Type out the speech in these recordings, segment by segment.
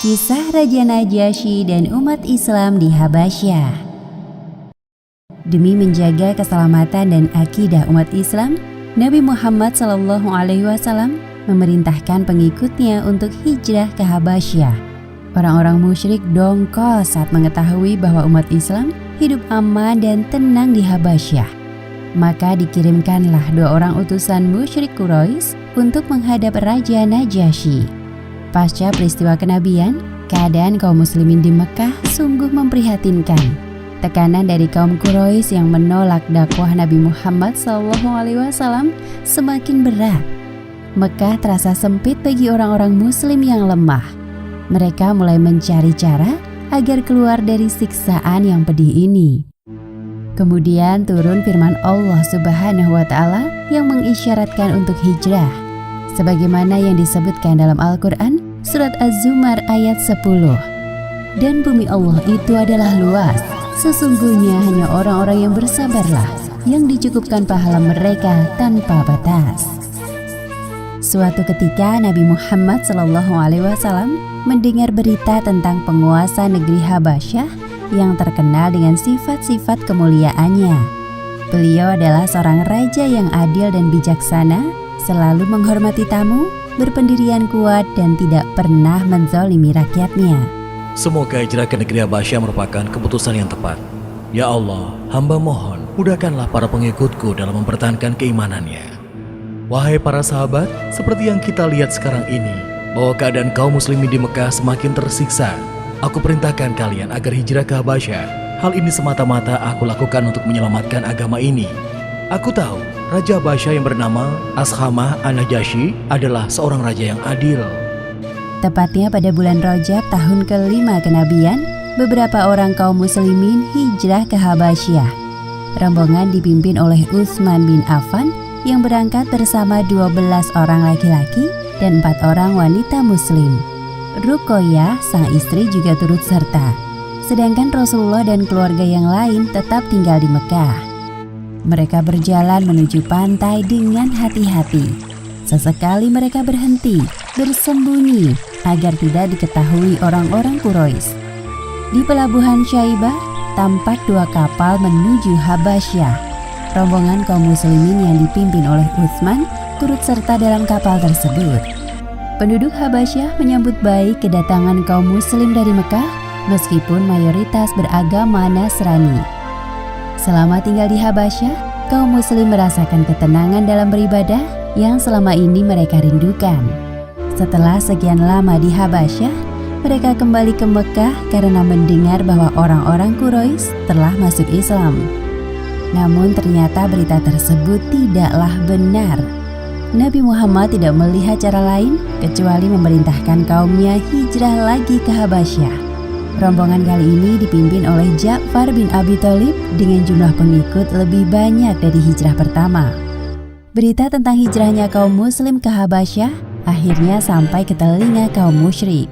Kisah Raja Najasyi dan umat Islam di Habasyah. Demi menjaga keselamatan dan akidah umat Islam, Nabi Muhammad SAW memerintahkan pengikutnya untuk hijrah ke Habasyah. Orang-orang musyrik dongkol saat mengetahui bahwa umat Islam hidup aman dan tenang di Habasyah. Maka dikirimkanlah 2 orang utusan musyrik Quraisy untuk menghadap Raja Najasyi. Pasca peristiwa kenabian, keadaan kaum muslimin di Mekah sungguh memprihatinkan. Tekanan dari kaum Quraisy yang menolak dakwah Nabi Muhammad SAW semakin berat. Mekah terasa sempit bagi orang-orang muslim yang lemah. Mereka mulai mencari cara agar keluar dari siksaan yang pedih ini. Kemudian turun firman Allah Subhanahu wa Ta'ala yang mengisyaratkan untuk hijrah, sebagaimana yang disebutkan dalam Al-Quran surat Az-Zumar ayat 10. Dan bumi Allah itu adalah luas, sesungguhnya hanya orang-orang yang bersabarlah yang dicukupkan pahala mereka tanpa batas. Suatu ketika Nabi Muhammad SAW mendengar berita tentang penguasa negeri Habasyah yang terkenal dengan sifat-sifat kemuliaannya. Beliau adalah seorang raja yang adil dan bijaksana, selalu menghormati tamu, berpendirian kuat dan tidak pernah menzalimi rakyatnya. Semoga hijrah ke negeri Habasyah merupakan keputusan yang tepat. Ya Allah, hamba mohon, mudahkanlah para pengikutku dalam mempertahankan keimanannya. Wahai para sahabat, seperti yang kita lihat sekarang ini, bahwa keadaan kaum muslimin di Mekah semakin tersiksa. Aku perintahkan kalian agar hijrah ke Habasyah. Hal ini semata-mata aku lakukan untuk menyelamatkan agama ini. Aku tahu Raja Habasyah yang bernama Ashamah An-Najasyi adalah seorang raja yang adil. Tepatnya pada bulan Rajab tahun ke-5 kenabian, beberapa orang kaum muslimin hijrah ke Habasyah. Rombongan dipimpin oleh Utsman bin Affan yang berangkat bersama 12 orang laki-laki dan 4 orang wanita muslim. Ruqayyah, sang istri, juga turut serta. Sedangkan Rasulullah dan keluarga yang lain tetap tinggal di Mekah. Mereka berjalan menuju pantai dengan hati-hati. Sesekali mereka berhenti, bersembunyi agar tidak diketahui orang-orang Quraisy. Di pelabuhan Syaibah, tampak 2 kapal menuju Habasyah. Rombongan kaum muslimin yang dipimpin oleh Utsman turut serta dalam kapal tersebut. Penduduk Habasyah menyambut baik kedatangan kaum muslim dari Mekah meskipun mayoritas beragama Nasrani. Selama tinggal di Habasyah, kaum muslim merasakan ketenangan dalam beribadah yang selama ini mereka rindukan. Setelah sekian lama di Habasyah, mereka kembali ke Mekah karena mendengar bahwa orang-orang Quraisy telah masuk Islam. Namun ternyata berita tersebut tidaklah benar. Nabi Muhammad tidak melihat cara lain kecuali memerintahkan kaumnya hijrah lagi ke Habasyah. Rombongan kali ini dipimpin oleh Ja'far bin Abi Thalib dengan jumlah pengikut lebih banyak dari hijrah pertama. Berita tentang hijrahnya kaum muslim ke Habasyah akhirnya sampai ke telinga kaum musyrik.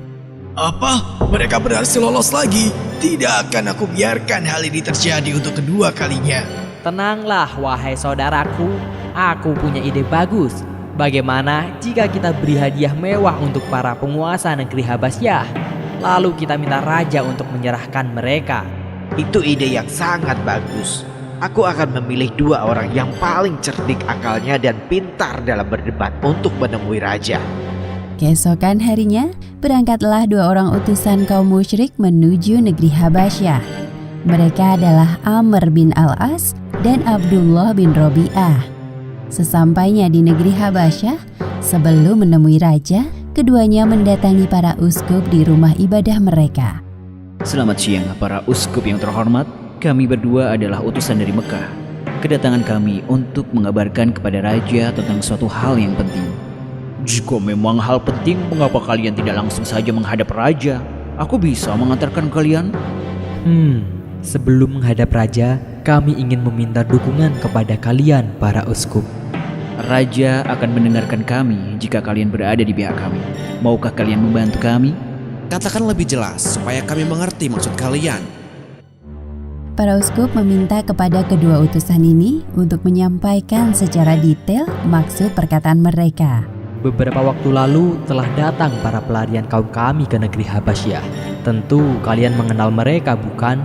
Apa? Mereka berhasil lolos lagi? Tidak akan aku biarkan hal ini terjadi untuk kedua kalinya. Tenanglah wahai saudaraku, aku punya ide bagus. Bagaimana jika kita beri hadiah mewah untuk para penguasa negeri Habasyah, lalu kita minta raja untuk menyerahkan mereka? Itu ide yang sangat bagus. Aku akan memilih 2 orang yang paling cerdik akalnya dan pintar dalam berdebat untuk menemui raja. Keesokan harinya, berangkatlah 2 orang utusan kaum musyrik menuju negeri Habasyah. Mereka adalah Amr bin Al-As dan Abdullah bin Rabi'ah. Sesampainya di negeri Habasyah, sebelum menemui raja, keduanya mendatangi para uskup di rumah ibadah mereka. Selamat siang para uskup yang terhormat. Kami berdua adalah utusan dari Mekah. Kedatangan kami untuk mengabarkan kepada raja tentang suatu hal yang penting. Jika memang hal penting, mengapa kalian tidak langsung saja menghadap raja? Aku bisa mengantarkan kalian. Sebelum menghadap raja, kami ingin meminta dukungan kepada kalian para uskup. Raja akan mendengarkan kami jika kalian berada di pihak kami. Maukah kalian membantu kami? Katakan lebih jelas supaya kami mengerti maksud kalian. Para uskup meminta kepada kedua utusan ini untuk menyampaikan secara detail maksud perkataan mereka. Beberapa waktu lalu telah datang para pelarian kaum kami ke negeri Habasyah. Tentu kalian mengenal mereka, bukan?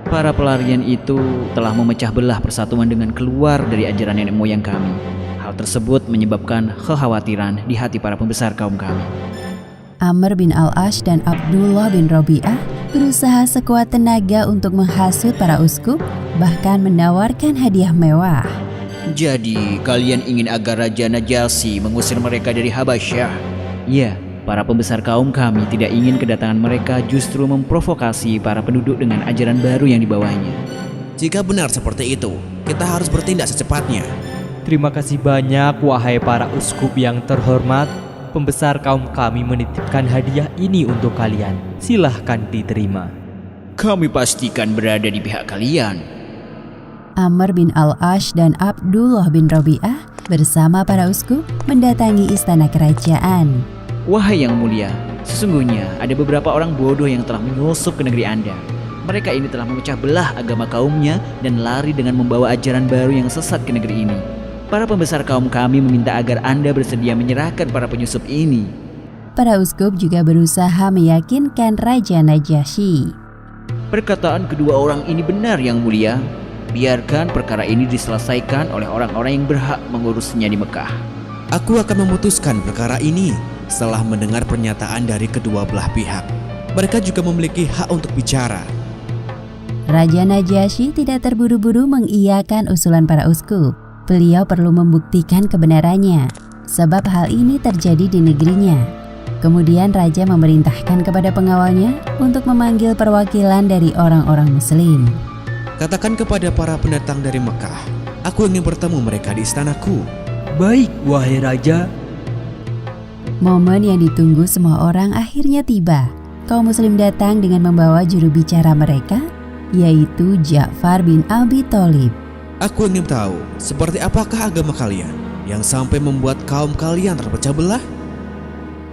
Para pelarian itu telah memecah belah persatuan dengan keluar dari ajaran nenek moyang kami. Hal tersebut menyebabkan kekhawatiran di hati para pembesar kaum kami. Amr bin Al-Ash dan Abdullah bin Rabi'ah berusaha sekuat tenaga untuk menghasut para uskup, bahkan menawarkan hadiah mewah. Jadi, kalian ingin agar Raja Najasyi mengusir mereka dari Habasyah? Ya, para pembesar kaum kami tidak ingin kedatangan mereka justru memprovokasi para penduduk dengan ajaran baru yang dibawanya. Jika benar seperti itu, kita harus bertindak secepatnya. Terima kasih banyak wahai para uskup yang terhormat. Pembesar kaum kami menitipkan hadiah ini untuk kalian. Silahkan diterima. Kami pastikan berada di pihak kalian. Amr bin Al-Ash dan Abdullah bin Rabi'ah bersama para uskup mendatangi istana kerajaan. Wahai yang mulia, sesungguhnya ada beberapa orang bodoh yang telah menyusup ke negeri Anda. Mereka ini telah memecah belah agama kaumnya dan lari dengan membawa ajaran baru yang sesat ke negeri ini. Para pembesar kaum kami meminta agar Anda bersedia menyerahkan para penyusup ini. Para uskup juga berusaha meyakinkan Raja Najasyi. Perkataan kedua orang ini benar yang mulia. Biarkan perkara ini diselesaikan oleh orang-orang yang berhak mengurusnya di Mekah. Aku akan memutuskan perkara ini setelah mendengar pernyataan dari kedua belah pihak. Mereka juga memiliki hak untuk bicara. Raja Najasyi tidak terburu-buru mengiyakan usulan para uskup. Beliau perlu membuktikan kebenarannya, sebab hal ini terjadi di negerinya. Kemudian Raja memerintahkan kepada pengawalnya untuk memanggil perwakilan dari orang-orang Muslim. Katakan kepada para pendatang dari Mekah, aku ingin bertemu mereka di istanaku. Baik, wahai Raja. Momen yang ditunggu semua orang akhirnya tiba. Kaum Muslim datang dengan membawa juru bicara mereka, yaitu Ja'far bin Abi Thalib. Aku ingin tahu, seperti apakah agama kalian yang sampai membuat kaum kalian terpecah belah?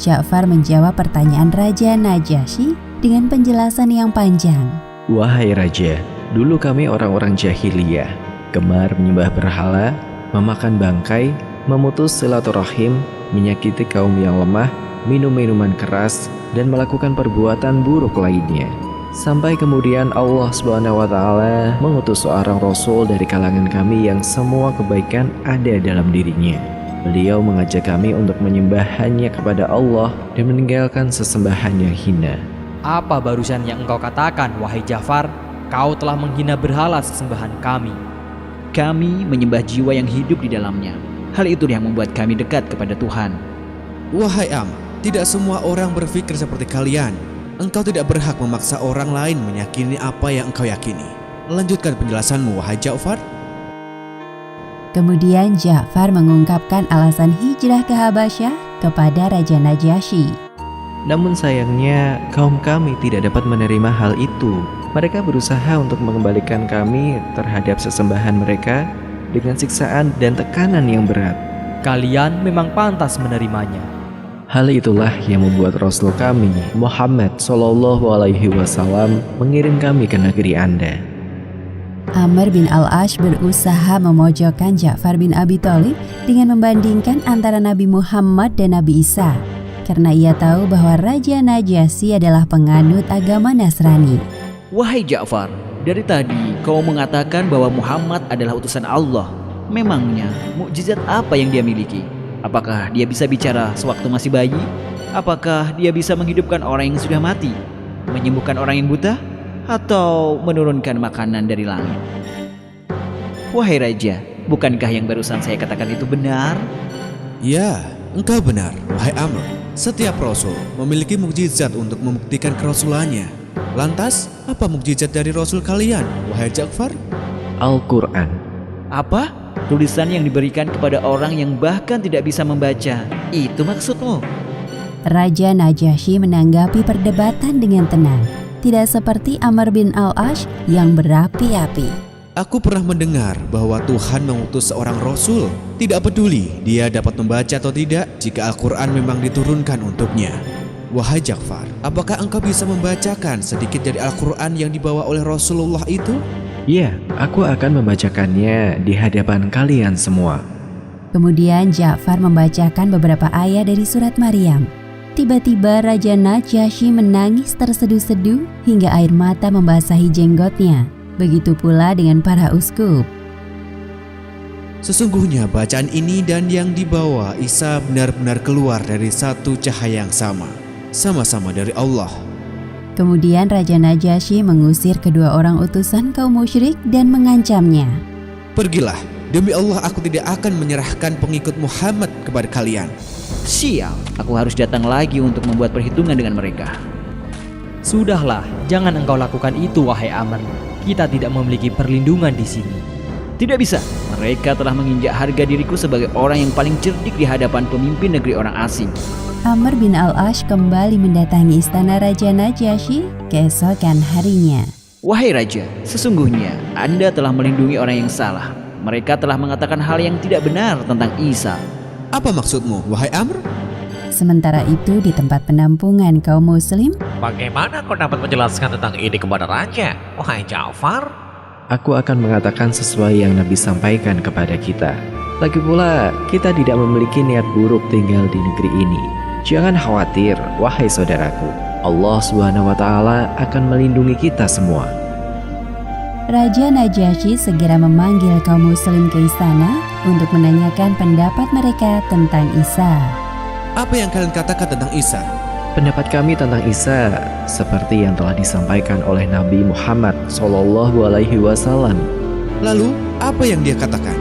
Ja'far menjawab pertanyaan Raja Najasyi dengan penjelasan yang panjang. Wahai Raja, dulu kami orang-orang jahiliyah, gemar menyembah berhala, memakan bangkai, memutus silaturahim, menyakiti kaum yang lemah, minum minuman keras, dan melakukan perbuatan buruk lainnya. Sampai kemudian Allah SWT mengutus seorang Rasul dari kalangan kami yang semua kebaikan ada dalam dirinya. Beliau mengajak kami untuk menyembah hanya kepada Allah dan meninggalkan sesembahan yang hina. Apa barusan yang engkau katakan, wahai Ja'far? Kau telah menghina berhala sesembahan kami. Kami menyembah jiwa yang hidup di dalamnya. Hal itu yang membuat kami dekat kepada Tuhan. Wahai Amr, tidak semua orang berpikir seperti kalian. Engkau tidak berhak memaksa orang lain meyakini apa yang engkau yakini. Lanjutkan penjelasanmu, wahai Ja'far. Kemudian Ja'far mengungkapkan alasan hijrah ke Habasyah kepada Raja Najasyi. Namun sayangnya kaum kami tidak dapat menerima hal itu. Mereka berusaha untuk mengembalikan kami terhadap sesembahan mereka dengan siksaan dan tekanan yang berat. Kalian memang pantas menerimanya. Hal itulah yang membuat Rasul kami, Muhammad SAW, mengirim kami ke negeri Anda. Amr bin Al-Ash berusaha memojokkan Ja'far bin Abi Thalib dengan membandingkan antara Nabi Muhammad dan Nabi Isa, karena ia tahu bahwa Raja Najasyi adalah penganut agama Nasrani. Wahai Ja'far, dari tadi kau mengatakan bahwa Muhammad adalah utusan Allah. Memangnya mukjizat apa yang dia miliki? Apakah dia bisa bicara sewaktu masih bayi? Apakah dia bisa menghidupkan orang yang sudah mati? Menyembuhkan orang yang buta? Atau menurunkan makanan dari langit? Wahai Raja, bukankah yang barusan saya katakan itu benar? Ya, engkau benar, wahai Amr. Setiap Rasul memiliki mukjizat untuk membuktikan kerasulannya. Lantas, apa mukjizat dari Rasul kalian, wahai Ja'far? Al-Quran. Apa? Tulisan yang diberikan kepada orang yang bahkan tidak bisa membaca. Itu maksudmu? Raja Najasyi menanggapi perdebatan dengan tenang, tidak seperti Amr bin Al-Ash yang berapi-api. Aku pernah mendengar bahwa Tuhan mengutus seorang Rasul. Tidak peduli dia dapat membaca atau tidak jika Al-Quran memang diturunkan untuknya. Wahai Ja'far, apakah engkau bisa membacakan sedikit dari Al-Quran yang dibawa oleh Rasulullah itu? Ya, aku akan membacakannya di hadapan kalian semua. Kemudian Ja'far membacakan beberapa ayat dari surat Maryam. Tiba-tiba Raja Najasyi menangis terseduh-seduh hingga air mata membasahi jenggotnya. Begitu pula dengan para uskup. Sesungguhnya bacaan ini dan yang dibawa Isa benar-benar keluar dari satu cahaya yang sama-sama dari Allah. Kemudian Raja Najasyi mengusir kedua orang utusan kaum musyrik dan mengancamnya. Pergilah, demi Allah aku tidak akan menyerahkan pengikut Muhammad kepada kalian. Sial, aku harus datang lagi untuk membuat perhitungan dengan mereka. Sudahlah, jangan engkau lakukan itu wahai Amr. Kita tidak memiliki perlindungan di sini. Tidak bisa, mereka telah menginjak harga diriku sebagai orang yang paling cerdik di hadapan pemimpin negeri orang asing. Amr bin Al-Ash kembali mendatangi istana Raja Najasyi keesokan harinya. Wahai Raja, sesungguhnya Anda telah melindungi orang yang salah. Mereka telah mengatakan hal yang tidak benar tentang Isa. Apa maksudmu, wahai Amr? Sementara itu di tempat penampungan kaum muslim, Bagaimana kau dapat menjelaskan tentang ini kepada Raja, wahai Ja'far? Aku akan mengatakan sesuai yang Nabi sampaikan kepada kita. Lagi pula, kita tidak memiliki niat buruk tinggal di negeri ini. Jangan khawatir, wahai saudaraku. Allah SWT akan melindungi kita semua. Raja Najasyi segera memanggil kaum muslim ke istana untuk menanyakan pendapat mereka tentang Isa. Apa yang kalian katakan tentang Isa? Pendapat kami tentang Isa seperti yang telah disampaikan oleh Nabi Muhammad SAW. Lalu, apa yang dia katakan?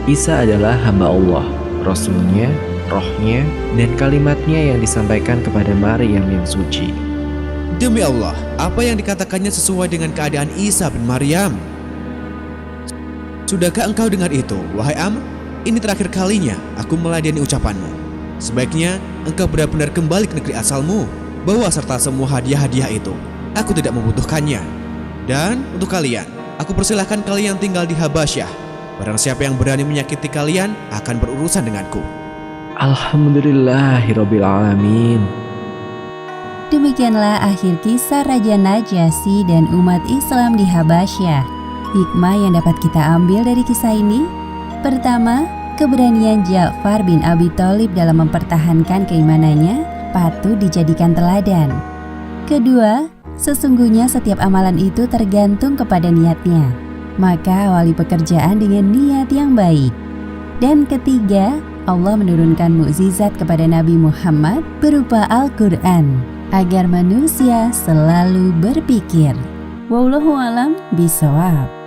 Isa adalah hamba Allah, Rasulnya, rohnya, dan kalimatnya yang disampaikan kepada Maryam yang suci. Demi Allah, apa yang dikatakannya sesuai dengan keadaan Isa bin Maryam? Sudahkah engkau dengar itu, wahai Amr? Ini terakhir kalinya aku meladeni ucapanmu. Sebaiknya engkau benar-benar kembali ke negeri asalmu. Bawa serta semua hadiah-hadiah itu. Aku tidak membutuhkannya. Dan untuk kalian, aku persilahkan kalian tinggal di Habasyah. Barang siapa yang berani menyakiti kalian akan berurusan denganku. Alhamdulillahirabbil alamin. Demikianlah akhir kisah Raja Najasyi dan umat Islam di Habasyah. Hikmah yang dapat kita ambil dari kisah ini: pertama, keberanian Ja'far bin Abi Thalib dalam mempertahankan keimanannya patut dijadikan teladan. Kedua, sesungguhnya setiap amalan itu tergantung kepada niatnya. Maka awali pekerjaan dengan niat yang baik. Dan ketiga, Allah menurunkan mukjizat kepada Nabi Muhammad berupa Al-Quran agar manusia selalu berpikir. Wallahu a'lam bishawab.